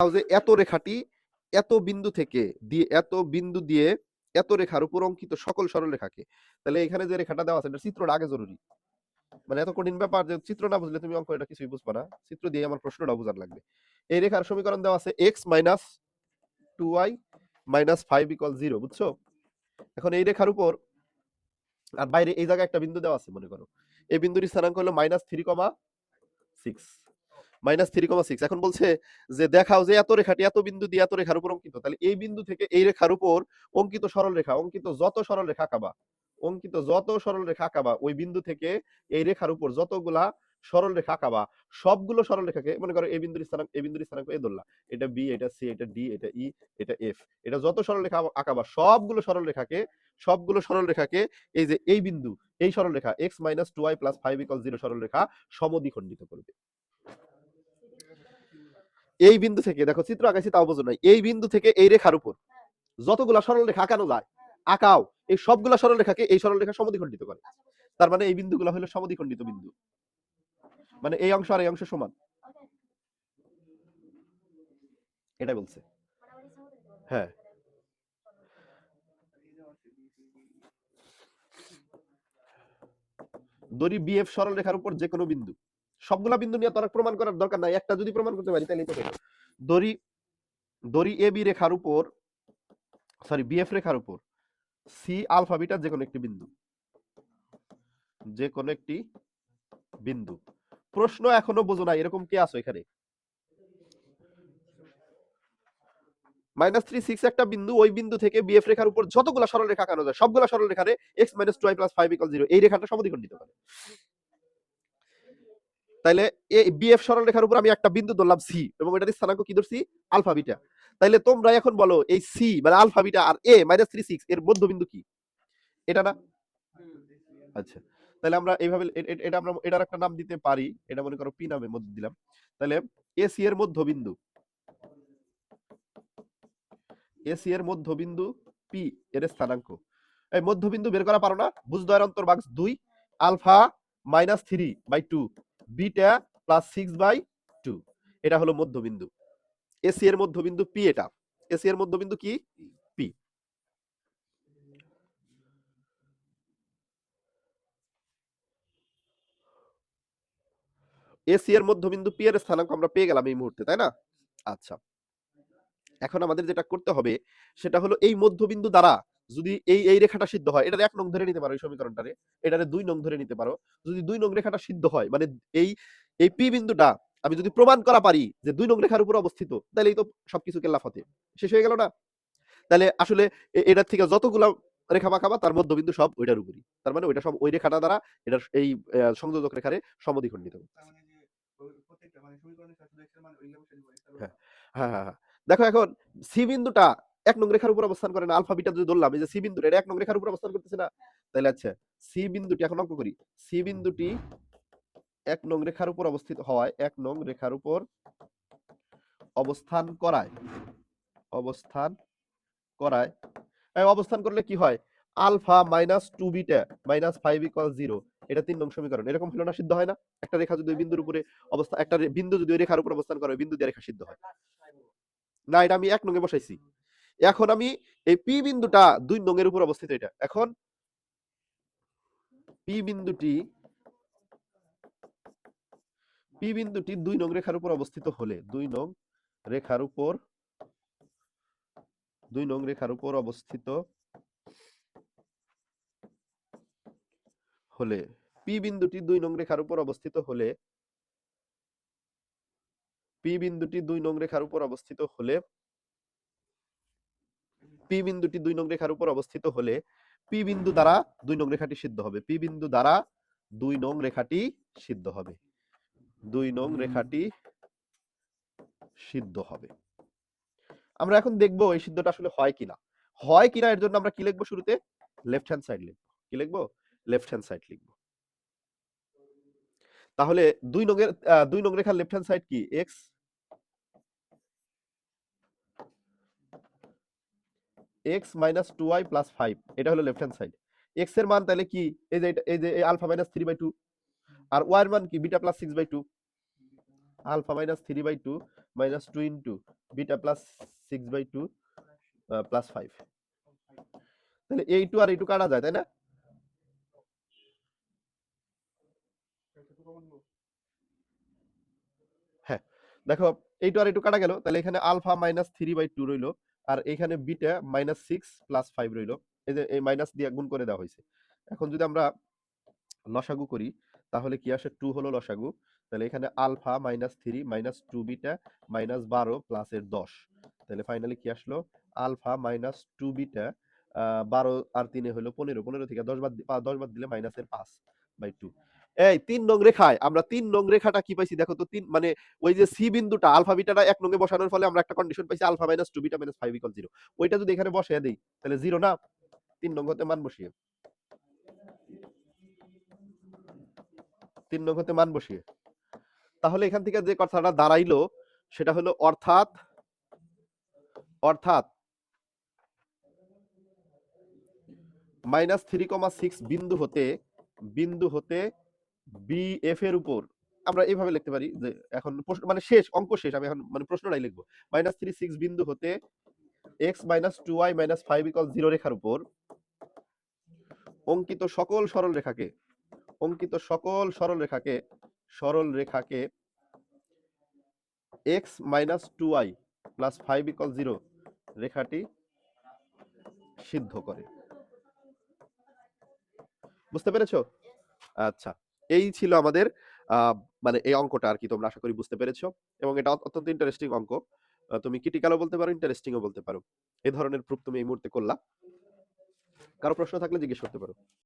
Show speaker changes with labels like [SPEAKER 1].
[SPEAKER 1] যে এত রেখাটি এত বিন্দু থেকে দিয়ে এত বিন্দু দিয়ে এত রেখার উপর অঙ্কিত সকল সরলরেখাকে, তাহলে এখানে যে রেখাটা দেওয়া আছে এটা চিত্রটা আগে জরুরি। মানে এত কঠিন ব্যাপার যে চিত্র না বুঝলে তুমি অঙ্ক এটা কিছুই বুঝবা না, চিত্র দিয়ে আমার প্রশ্নটা বোঝার লাগবে। এই রেখার সমীকরণ দেওয়া আছে x minus 2y minus 5 equal 0, বুঝছো? এখন এই রেখার উপর আর বাইরে এই জায়গায় একটা বিন্দু দেওয়া আছে মনে করো, এই বিন্দুর স্থানাঙ্ক হলো -3,6 -3,6। এখন বলছে যে দেখাও যে এত রেখাটি এত বিন্দু দিয়ে এত রেখার উপর অঙ্কিত, তাহলে এই বিন্দু থেকে এই রেখার উপর অঙ্কিত সরলরেখা, অঙ্কিত যত সরলরেখা আঁকাবা ওই বিন্দু থেকে এই রেখার উপর যতগুলা সরলরেখা আঁকাবা সবগুলো সরলরেখাকে, মনে করো এই বিন্দুর স্থানাঙ্ক এ ধরলা, এটা বি, এটা সি, এটা ডি, এটা ই, এটা এফ, এটা যত সরলরেখা আঁকাবা সবগুলো সরলরেখাকে এই যে এই বিন্দু, এই সরলরেখা x - 2y + 5 = 0 সরলরেখা সমদ্বিখণ্ডিত করবে। এই বিন্দু থেকে, দেখো চিত্র আঁকাইছি তাও বোঝো নাই, এই বিন্দু থেকে এই রেখার উপর যতগুলা সরলরেখা আঁকানো যায় আঁকাও, এই সবগুলা সরলরেখাকে এই সরলরেখা সমদ্বিখণ্ডিত করে। তার মানে এই বিন্দুগুলো হলো সমদ্বিখণ্ডিত বিন্দু, মানে এই অংশ আর এই অংশ সমান, এটাই বলছে। হ্যাঁ, দড়ি বিএফ সরলরেখার উপর যে কোনো বিন্দু, সবগুলা বিন্দু নিয়ে তোর প্রমাণ করার দরকার নাই, একটা যদি প্রমাণ করতে পারি তাহলেই তো হলো। দড়ি এ বি রেখার উপর, সরি বিএফ রেখার উপর সি আলফা বিটা যে কোনো একটি বিন্দু। প্রশ্ন এখনো বোঝো না, এরকম কে আছো এখানে? -3,6 একটা বিন্দু, ওই বিন্দু থেকে বিএফ রেখার উপর যতগুলা সরলরেখা আঁকানো যায় সবগুলা সরলরেখারে x - 2y + 5 = 0 এই রেখাটা সমদ্বিখণ্ডিত করে। তাইলে এই বিএফ সরলরেখার উপর আমি একটা বিন্দু ধরলাম সি, এবং এটার স্থানাঙ্ক কি ধরছি? Alpha beta. তাইলে তোমরা এখন বলো এই সি মানে আলফা বিটা আর a -3,6 এর মধ্যবিন্দু কি? এটা না? আচ্ছা, তাহলে আমরা এইভাবে এটা আমরা এটার একটা নাম দিতে পারি, এটা মনে করো পি নামে মধ্যে দিলাম। তাহলে এসি এর মধ্যবিন্দু পি এর স্থানাঙ্ক, এই মধ্যবিন্দু বের করা পারো না? ভুজদ্বয়ের অন্তর্ভাগ 2, আলফা -3/2, বিটা +6/2, এটা হলো মধ্যবিন্দু। এসি এর মধ্যবিন্দু পি, এটা এসি এর মধ্যবিন্দু কি? পি। এসি এর মধ্যবিন্দু পি এর স্থানাঙ্ক আমরা পেয়ে গেলাম এই মুহূর্তে, তাই না? আচ্ছা, এখন আমাদের যেটা করতে হবে সেটা হলো এই মধ্যবিন্দু দ্বারা যদি এই রেখাটা সিদ্ধ হয়, এটার 1 নং ধরে নিতে পারো, এই সমীকরণটারে এটারে 2 নং ধরে নিতে পারো। যদি 2 নং রেখাটা সিদ্ধ হয়, মানে এই এই পি বিন্দুটা আমি যদি প্রমাণ করা পারি যে 2 নং রেখার উপর অবস্থিত, তাহলেই তো সবকিছু কেল্লাফতে শেষ হয়ে গেল না? তাহলে আসলে এটার থেকে যতগুলা রেখা বাঁকাবা তার মধ্যবিন্দু সব ওইটার উপরই, তার মানে ওইটা সব ওই রেখাটা দ্বারা এটার এই সংযোজক রেখারে সমদ্বিখণ্ডিত করতেছে। হ্যাঁ, হ্যাঁ, হ্যাঁ, হ্যাঁ। দেখো এখন সি বিন্দুটা 1 নং রেখার উপর অবস্থান করে না, আলফা বিটা যদি ধরলাম, এই যে সি বিন্দুটা এটা 1 নং রেখার উপর অবস্থান করতেছে না? তাহলে আচ্ছা, সি বিন্দুটি এখন অঙ্ক করি। সি বিন্দুটি 1 নং রেখার উপর অবস্থিত হওয়ায় 1 নং রেখার উপর অবস্থান করায় অবস্থান করলে কি হয়? আলফা -2 বিটা -5 = 0, এটা 3 নং সমীকরণ। এরকম হলো না? সিদ্ধ হয় না? একটা রেখা যদি ওই বিন্দুর উপরে একটা বিন্দু যদি ওই রেখার উপর অবস্থান করে, ওই বিন্দু দিয়ে রেখা সিদ্ধ হয় না? এটা আমি 1 নং এ বসাইছি। এখন আমি এই পি বিন্দুটা 2 নং এর উপর অবস্থিত, এটা এখন পি বিন্দুটি 2 নং রেখার উপর অবস্থিত হলে 2 নং রেখার উপর অবস্থিত হলে পি বিন্দুটি 2 নং রেখার উপর অবস্থিত হলে পি বিন্দুটি 2 নং রেখার উপর অবস্থিত হলে পি বিন্দুটি 2 নং রেখার উপর অবস্থিত হলে পি বিন্দু দ্বারা 2 নং রেখাটি সিদ্ধ হবে। পি বিন্দু দ্বারা 2 নং রেখাটি সিদ্ধ হবে। 2 নং রেখাটি সিদ্ধ হবে। আমরা এখন দেখব এই সিদ্ধটা আসলে হয় কিনা। হয় কিনা এর জন্য আমরা কি লিখবো শুরুতে? লেফট হ্যান্ড সাইড লিখবো। কি লিখবো? লেফট হ্যান্ড সাইড লিখবো। তাহলে 2 নং এর 2 নং রেখার লেফট হ্যান্ড সাইড কি? x - 2y + 5, এটা হলো লেফট হ্যান্ড সাইড। x এর মান তাহলে কি? এই যে আলফা -3/2, আর y এর মান কি? Beta +6/2। Alpha -3/2 minus 2 into beta plus 6/2 plus 5। তাহলে এই2 আর এই2 কাটা যায়, তাই না? হ্যাঁ, দেখো এই2 আর এই2 কাটা গেল, তাহলে এখানে আলফা মাইনাস 3/2 রইলো, আর এখানে বিটা মাইনাস 6 প্লাস 5 রইলো। এই যে এই মাইনাস দিয়ে গুণ করে দেওয়া হয়েছে। এখন যদি আমরা লসাগু করি তাহলে কি আসে? 2 হলো লসাগু। তাহলে এখানে alpha minus 3 minus 2 beta minus 12 plus এর 10। তাহলে ফাইনালি কি আসলো? আলফা মাইনাস 2 বিটা 12 আর 3 হলো 15। 15 থেকে 10 বাদ দিলে মাইনাসের 5/2। এই 3 নং রেখায় আমরা 3 নং রেখাটা কি পাইছি দেখো তো? 3 মানে ওই যে সি বিন্দুটা আলফা বিটাটা 1 নং এ বসানোর ফলে আমরা একটা কন্ডিশন পাইছি alpha minus 2 beta minus 5 equal 0। ওইটা যদি এখানে বসিয়ে দেই তাহলে 0 না? 3 নং হতে মান বসিয়ে 3 নং হতে মান বসিয়ে তাহলে এখান থেকে যে কথাটা দাঁড়াইলো সেটা হলো অর্থাৎ -3,6 বিন্দু হতে BF এর উপর আমরা এইভাবে লিখতে পারি যে এখন মানে শেষ অঙ্ক শেষ, আমি এখন মানে প্রশ্নটাই লিখবো। -3,6 বিন্দু হতে x - 2y - 5 = 0 রেখার উপর অঙ্কিত সকল সরল রেখাকে x - 2y + 5 = 0 রেখাটি সিদ্ধ করে। বুঝতে পেরেছো? আচ্ছা, এই ছিল আমাদের মানে এই অঙ্কটা আর কি। তোমরা আশা করি বুঝতে পেরেছো এবং এটা অত্যন্ত ইন্টারেস্টিং অঙ্ক। তুমি ক্রিটিক্যালও বলতে পারো, ইন্টারেস্টিংও বলতে পারো। এই ধরনের প্রুফ তুমি এই মুহূর্তে করলা। কারো প্রশ্ন থাকলে জিজ্ঞেস করতে পারো।